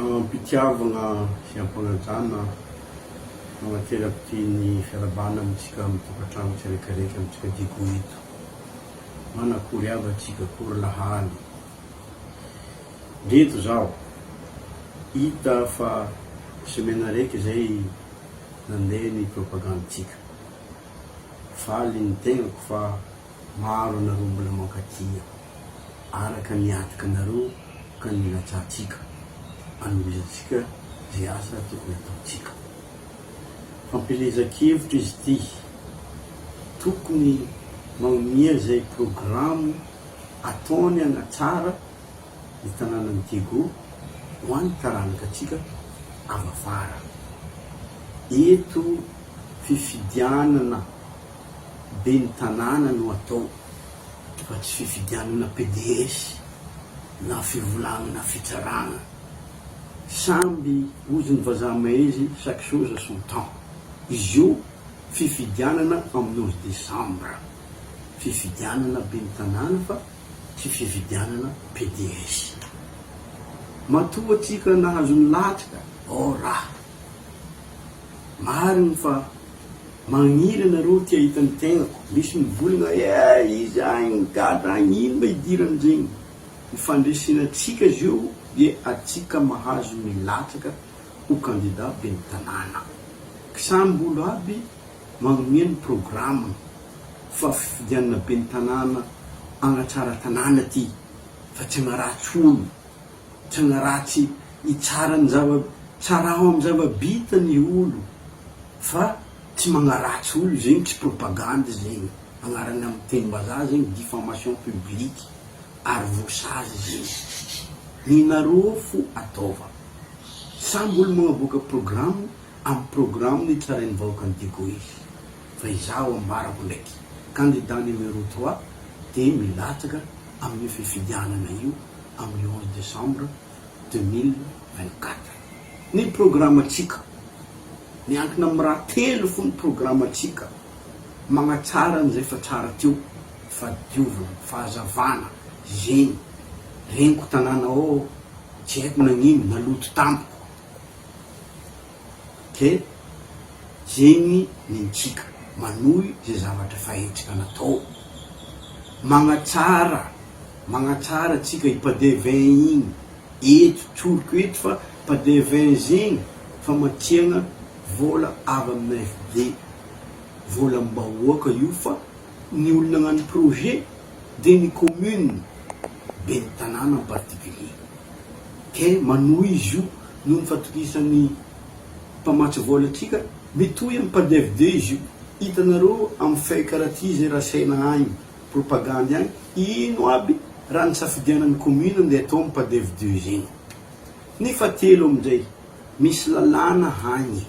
Ampitiavagna sy ampanajana agnateraky ny fiarabana amitsika amin'ny tokantrano tsiraikaraiky amitsika diako eto. Manakory avy atsika kory lahaly. Leto zao, hita fa semaine raiky zay nandeha ny propaganditsika. Faly ny tegnako fa maro anareo mbola mankatia. Araka niatika anareo ka nilatsatsika. Anovizatsika zay asa tokony ataotsika. Fampilezan-kevitra izy ty, tokony magnomia zay programo ataony hanatsara ny tanànan'ny Diego ho an'ny taranakatsika avy afara. Eto fifidianana be ny tanàna no atao, fa tsy fifidianana PDS na fivolagnana fitsarana. Samby ozy ny vazaha maizy chaque chose à son temps. Izy io fifidianana amin'ny 11 décembre. Fifidianana be ny tanàna fa tsy fifidianana PDS. Matoa atsika nahazo ny latrika, raha. Mariny fa magniry anareo tia hitan'ny tegnako. Misy mivolagna, izy agny gadra agny, ino mba idiran'izegny? Ny fandresinatsika izy io dia atsika mahazo ny latraka ho candidat be ny tanàna. Samby olo aby magnomia ny programme fa fifidianana be ny tanàna agnatsara tanàna ty, fa tsy hagnaratsy olo, tsy hagnaratsy itsara ny tsaraho amin'ny zava-bita ny olo, fa tsy magnaratsy olo zegny, tsy propagande zegny. Agnarany amin'ny teny-bazaha zegny diffamation publique, ary vosazy zegny. Ninareo fo ataova. Samby olo magnavoaka programme amin'ny programme ny tsarain'ny vahoakany Diego izy. Fa izaho ambarako ndraiky, candidat numéro 3 dia milatsaka amin'ny fifidianana io amin'ny 11 décembre 2024. Ny programme atsika, miankina amin'ny raha telo fo ny programme atsika, magnatsara an'izay fa tsara teo, fadiovana, fahazavana, zegny. Reniko tanàna tsy haiko nagnino, naloto tampoko. Ke zegny nintsika, manohy zay zavatra fahetsika natao. Magnatsara tsika ipade 20 igny, eto tsoroko eto fa pade 20 zegny fa matiagna vola avy amin'ny AFD. Vola mbahoaka io fa ny olona nagnano projet de ny commune be ny tanàna en particulier. Ke manohy izy io noho ny fatokisan'ny mpamatsy vola atsika, mitohy amin'ny PADFD izy io. Hitanareo amin'ny fay karaha ty zay rasaina agny, propagande agny, ino aby raha ny safidianan'ny commune andeha atao amin'ny PADFD zegny. Ny fahatelo amin'izay, misy lalàna agny,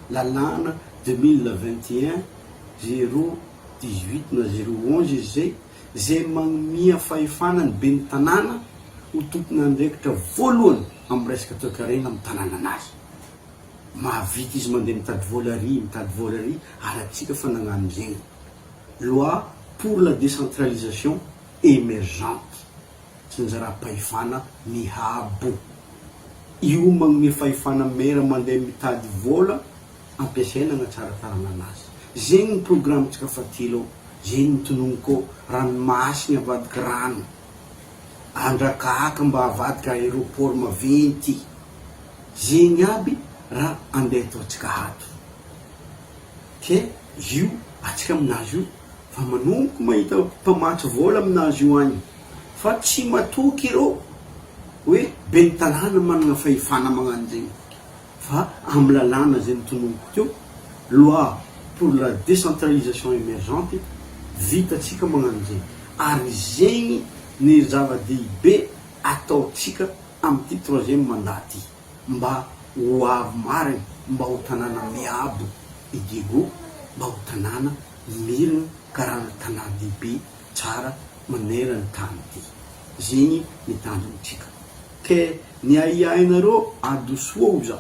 lalàna 2021 018 na 011 zay magnomia fahefanany be ny tanàna ho tompony andraikitra voalohany amin'ny resaka toe-karena amin'ny tanàna anazy. Mahavita izy mandeha mitady vola ary atsika fa nagnano zegny. Loi pour la décentralisation émergente, tsy anjara-pahefana mihabo. Io magnome fahefana mera mandeha mitady vola ampiasaina agnatsara tanàna anazy. Zegny ny programme tsika fatelo, zegny nitononiko ranomasina avadiky rano, andrakaka mba avadiky aéroport maventy. Zegny aby raha andeha ataotsika ato. Ke io atsika aminazy io fa manomboky mahita mpamatsy vola aminazy io agny, fa tsy matoky ireo hoe be ny tanàna manana fahefana magnano zegny, fa amin'ny lalàna zay nitononiko teo, loi pour la décentralisation émergente, vitatsika magnano zegny. Ary zegny ny zava-dehibe ataotsika amin'ity 3e mandat ty, mba ho avy mariny, mba ho tanàna miabo i Diego, mba ho tanàna mirina karaha tanàna lehibe tsara manera ny tany ty. Zegny ny tanjontsika. Ke ny aiainareo adosoa za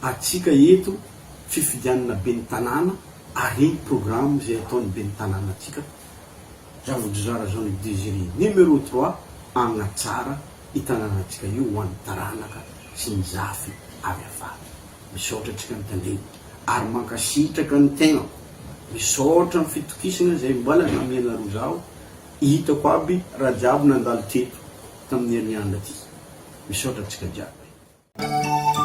atsika eto fifidianana be ny tanàna, ary programme zay ataony be ny tanàna atsika. Javo Dozara Jean-Luc Désiré numéro 3 agnatsara hitananatsika io ho an'ny taranaka sy ny zafy avy avady. Misaotra atsika ny tandreny ary mankasitraka ny tegna, misaotra ny fitokisana zay mbola namiana ro zao hitako aby raha jiaby nandalo teto tamin'ny herinandro aty. Misaotra atsika jiaby.